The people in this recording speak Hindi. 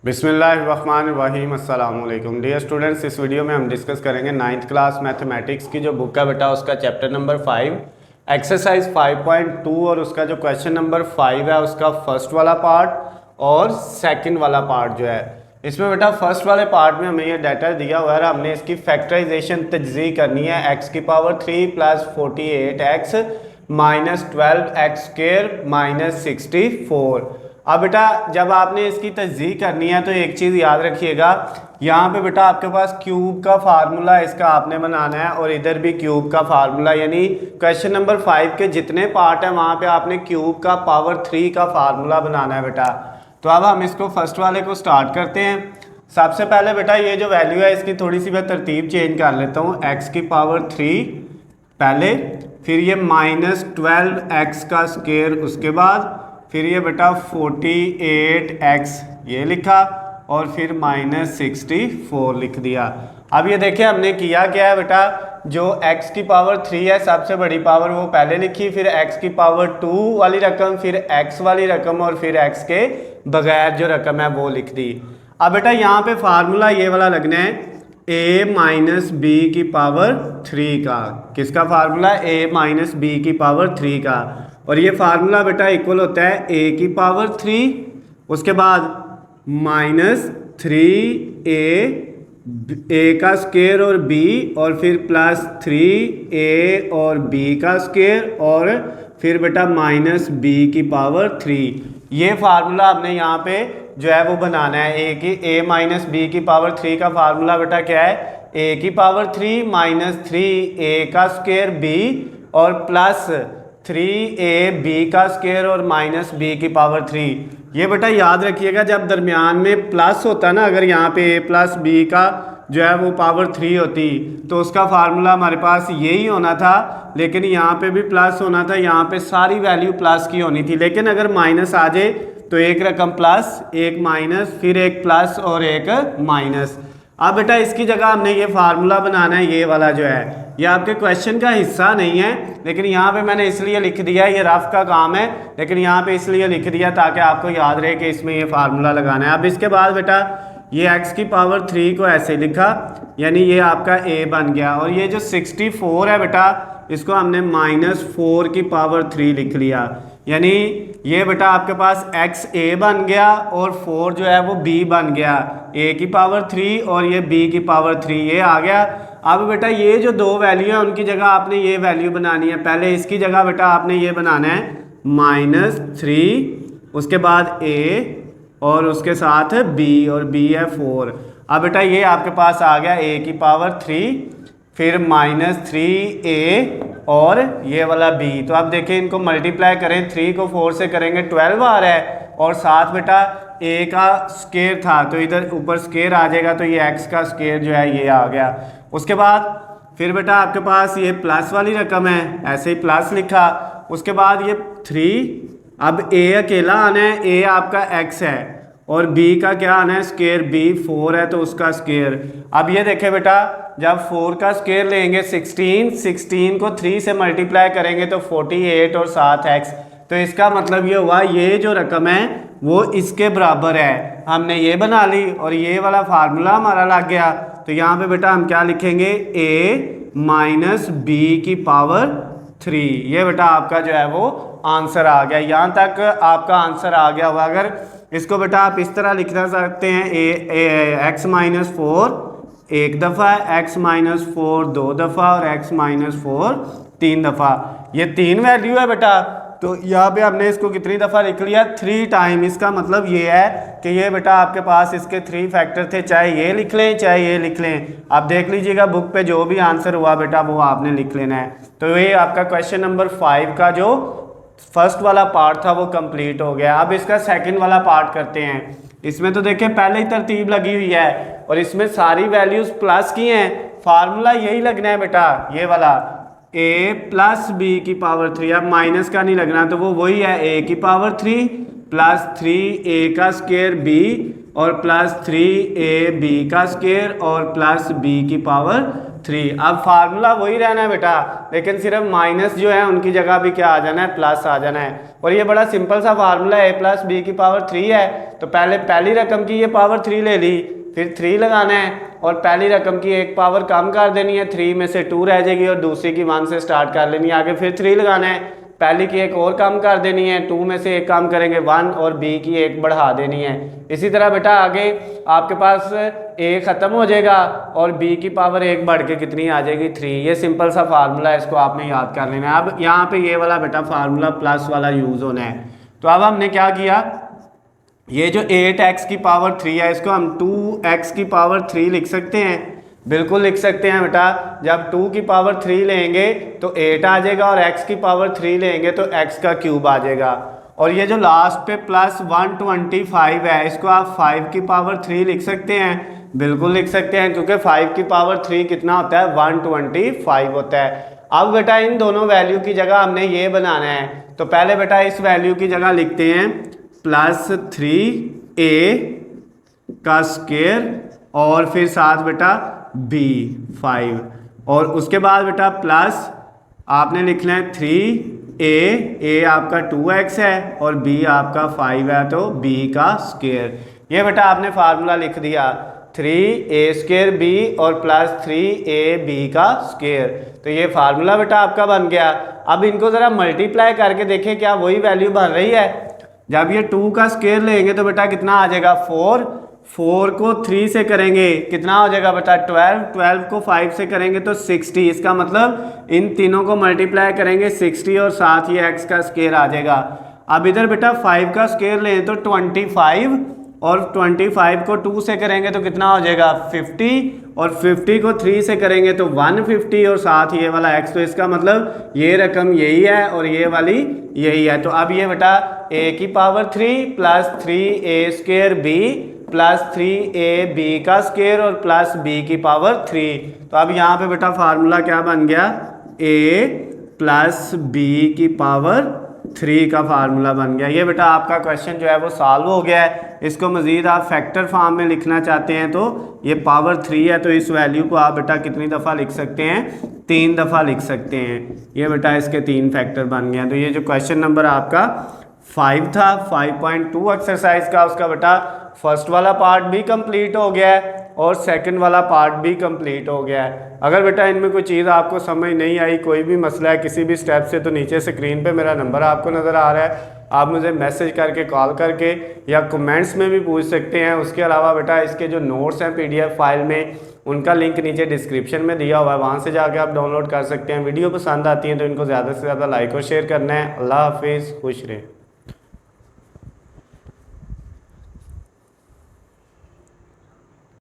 बिस्मिल्लाहिर्रहमानिर्रहीम अस्सलाम वालेकुम डियर स्टूडेंट्स। इस वीडियो में हम डिस्कस करेंगे 9th क्लास मैथमेटिक्स की जो बुक है बेटा उसका चैप्टर नंबर 5 एक्सरसाइज 5.2 और उसका जो क्वेश्चन नंबर 5 है उसका फर्स्ट वाला पार्ट और सेकंड वाला पार्ट जो है। इसमें बेटा फर्स्ट वाले पार्ट में हमें ये डाटा दिया हुआ है, हमने इसकी फैक्टराइजेशन तजज़ी करनी है। x की power 3 plus 48x minus 12x square minus 64। अब बेटा जब आपने इसकी तजज़ीह करनी है तो एक चीज़ याद रखिएगा, यहाँ पे बेटा आपके पास क्यूब का फार्मूला इसका आपने बनाना है और इधर भी क्यूब का फार्मूला, यानी क्वेश्चन नंबर 5 के जितने पार्ट हैं वहाँ पे आपने क्यूब का पावर 3 का फार्मूला बनाना है बेटा। तो अब हम इसको फर्स्ट वाले को स्टार्ट करते हैं। सबसे पहले बेटा ये जो वैल्यू है इसकी थोड़ी सी मैं तरतीब चेंज कर लेता हूँ। x की पावर 3 पहले, फिर ये माइनस 12x का स्क्वायर, उसके बाद फिर ये बेटा 48x ये लिखा और फिर माइनस 64 लिख दिया। अब ये देखिए हमने किया क्या है बेटा, जो x की पावर 3 है सबसे बड़ी पावर वो पहले लिखी, फिर x की पावर 2 वाली रकम, फिर x वाली रकम और फिर x के बगैर जो रकम है वो लिख दी। अब बेटा यहाँ पे फार्मूला ये वाला लगना है a माइनस बी की पावर 3 का। किसका फार्मूला? a माइनस बी की पावर 3 का। और ये फार्मूला बेटा इक्वल होता है a की पावर 3, उसके बाद माइनस 3a का स्क्वायर और b, और फिर प्लस 3a और b का स्क्वायर, और फिर बेटा माइनस b की पावर 3। ये फार्मूला हमने यहाँ पे जो है वो बनाना है। a माइनस बी की पावर 3 का फार्मूला बेटा क्या है? a की पावर 3 माइनस 3a का स्क्वायर b और प्लस 3ab का स्क्वायर और माइनस b की पावर 3। ये बेटा याद रखिएगा जब दरमियान में प्लस होता है ना, अगर यहाँ पे a प्लस b का जो है वो पावर 3 होती तो उसका फार्मूला हमारे पास यही होना था, लेकिन यहाँ पे भी प्लस होना था, यहाँ पे सारी वैल्यू प्लस की होनी थी। लेकिन अगर माइनस आ जाए तो एक रकम प्लस, एक माइनस, फिर एक प्लस और एक माइनस। अब बेटा इसकी जगह हमने ये फार्मूला बनाना है, ये वाला जो है ये आपके क्वेश्चन का हिस्सा नहीं है, लेकिन यहाँ पे मैंने इसलिए लिख दिया, ये रफ का काम है, लेकिन यहाँ पे इसलिए लिख दिया ताकि आपको याद रहे कि इसमें ये फार्मूला लगाना है। अब इसके बाद बेटा ये x की पावर 3 को ऐसे लिखा, यानी ये आपका a बन गया, और ये जो 64 है बेटा इसको हमने माइनस 4 की पावर 3 लिख लिया, यानी ये बेटा आपके पास x a बन गया और 4 जो है वो b बन गया, a की पावर 3 और ये b की पावर 3 ये आ गया। अब बेटा ये जो दो वैल्यू है उनकी जगह आपने ये वैल्यू बनानी है। पहले इसकी जगह बेटा आपने ये बनाना है माइनस 3, उसके बाद a और उसके साथ b, और b है 4। अब बेटा ये आपके पास आ गया a की पावर 3, फिर माइनस 3a और ये वाला b। तो अब देखिए इनको मल्टीप्लाई करें, 3 को 4 से करेंगे 12 आ रहा है, और साथ बेटा a का स्क्वायर था तो इधर ऊपर स्क्वायर आ जाएगा, तो ये x का स्क्वायर जो है ये आ गया। उसके बाद फिर बेटा आपके पास ये प्लस वाली रकम है, ऐसे ही प्लस लिखा, उसके बाद ये 3। अब a अकेला आना है, a आपका x है और b का क्या आना है? स्क्वायर। b 4 है तो उसका स्क्वायर। अब ये देखें बेटा जब 4 का स्क्वायर लेंगे 16 को 3 से मल्टीप्लाई करेंगे तो 48 और 7x, तो इसका मतलब ये हुआ ये जो रकम है वो इसके बराबर है। हमने ये बना ली और ये वाला फार्मूला हमारा लग गया। तो यहाँ पे बेटा हम क्या लिखेंगे? a माइनस बी की पावर 3। ये बेटा आपका जो है वो आंसर आ गया। यहाँ तक आपका आंसर आ गया होगा। अगर इसको बेटा आप इस तरह लिखना सकते हैं, x माइनस 4 एक दफ़ा, x माइनस 4 2 दफ़ा और x माइनस 4 3 दफ़ा। ये 3 वैल्यू है बेटा, तो यहाँ पे हमने इसको कितनी दफ़ा लिख लिया? 3 टाइम। इसका मतलब ये है कि ये बेटा आपके पास इसके 3 फैक्टर थे, चाहे ये लिख लें चाहे ये लिख लें। आप देख लीजिएगा बुक पे जो भी आंसर हुआ बेटा वो आपने लिख लेना है। तो ये आपका क्वेश्चन नंबर 5 का जो फर्स्ट वाला पार्ट था वो कंप्लीट हो गया। अब इसका सेकंड वाला पार्ट करते हैं। इसमें तो देखिए पहले ही तरतीब लगी हुई है और इसमें सारी वैल्यूज प्लस की हैं, फार्मूला यही लगना है बेटा, ये वाला a प्लस बी की पावर 3। अब माइनस का नहीं लगना, तो वो वही है a की पावर 3 प्लस 3a का स्क्वायर b और प्लस 3ab का स्क्वायर और प्लस b की पावर 3। अब फार्मूला वही रहना है बेटा, लेकिन सिर्फ माइनस जो है उनकी जगह भी क्या आ जाना है, प्लस आ जाना है। और ये बड़ा सिंपल सा फार्मूला है, a प्लस बी की पावर 3 है, तो पहले पहली रकम की ये पावर 3 ले ली, फिर 3 लगाना है, और पहली रकम की एक पावर कम कर देनी है, 3 में से 2 रह जाएगी, और दूसरी की 1 से स्टार्ट कर लेनी है, आगे फिर 3 लगाना है, पहली की एक और कम कर देनी है, 2 में से एक कम करेंगे 1, और b की एक बढ़ा देनी है। इसी तरह बेटा आगे आपके पास a ख़त्म हो जाएगा और b की पावर 1 बढ़ के कितनी आ जाएगी, 3। ये सिंपल सा फार्मूला है, इसको आपने याद कर लेना है। अब यहाँ पे ये वाला बेटा फार्मूला प्लस वाला यूज़ होना है। तो अब हमने क्या किया, ये जो 8x की पावर 3 है इसको हम 2x की पावर 3 लिख सकते हैं, बिल्कुल लिख सकते हैं बेटा। जब 2 की पावर 3 लेंगे तो 8 आ जाएगा, और x की पावर 3 लेंगे तो x का क्यूब आ जाएगा। और ये जो लास्ट पे प्लस 125 है, इसको आप 5 की पावर 3 लिख सकते हैं, बिल्कुल लिख सकते हैं, क्योंकि 5 की पावर 3 कितना होता है, 125 होता है। अब बेटा इन दोनों वैल्यू की जगह हमने ये बनाना है, तो पहले बेटा इस वैल्यू की जगह लिखते हैं प्लस 3a का स्क्वायर, और फिर साथ बेटा b 5, और उसके बाद बेटा प्लस आपने लिखना है 3a आपका 2x है और b आपका 5 है, तो b का स्क्वायर। ये बेटा आपने फार्मूला लिख दिया, 3a स्क्वायर b और प्लस 3ab का स्क्वायर। तो ये फार्मूला बेटा आपका बन गया। अब इनको ज़रा मल्टीप्लाई करके देखें क्या वही वैल्यू बन रही है। जब ये 2 का स्क्वायर लेंगे तो बेटा कितना आ जाएगा, 4 को 3 से करेंगे कितना हो जाएगा बेटा, 12 को 5 से करेंगे तो 60। इसका मतलब इन तीनों को मल्टीप्लाई करेंगे 60, और साथ ही x का स्क्वायर आ जाएगा। अब इधर बेटा 5 का स्क्वायर लें तो 25, और 25 को 2 से करेंगे तो कितना हो जाएगा, 50, और 50 को 3 से करेंगे तो 150, और साथ ये वाला x। तो इसका मतलब ये रकम यही है और ये वाली यही है। तो अब ये बेटा a की power 3 plus 3a square b plus 3ab का स्क्वायर और प्लस b की पावर 3। तो अब यहाँ पे बेटा फार्मूला क्या बन गया, a प्लस b की पावर 3 का फार्मूला बन गया। ये बेटा आपका क्वेश्चन जो है वो सॉल्व हो गया है। इसको मज़ीद आप फैक्टर फॉर्म में लिखना चाहते हैं तो ये पावर 3 है, तो इस वैल्यू को आप बेटा कितनी दफ़ा लिख सकते हैं, 3 दफ़ा लिख सकते हैं। ये बेटा इसके 3 फैक्टर बन गए हैं। तो ये जो क्वेश्चन नंबर आपका 5 था 5.2 एक्सरसाइज का, उसका बेटा फर्स्ट वाला पार्ट भी कंप्लीट हो गया है और सेकंड वाला पार्ट भी कंप्लीट हो गया है। अगर बेटा इनमें कोई चीज़ आपको समझ नहीं आई, कोई भी मसला है किसी भी स्टेप से, तो नीचे स्क्रीन पे मेरा नंबर आपको नज़र आ रहा है, आप मुझे मैसेज करके, कॉल करके या कमेंट्स में भी पूछ सकते हैं। उसके अलावा बेटा इसके जो नोट्स हैं PDF फाइल में, उनका लिंक नीचे डिस्क्रिप्शन में दिया हुआ है, वहाँ से जाके आप डाउनलोड कर सकते हैं। वीडियो पसंद आती है तो इनको ज़्यादा से ज़्यादा लाइक और शेयर करना है। अल्लाह हाफिज़, खुश रहें।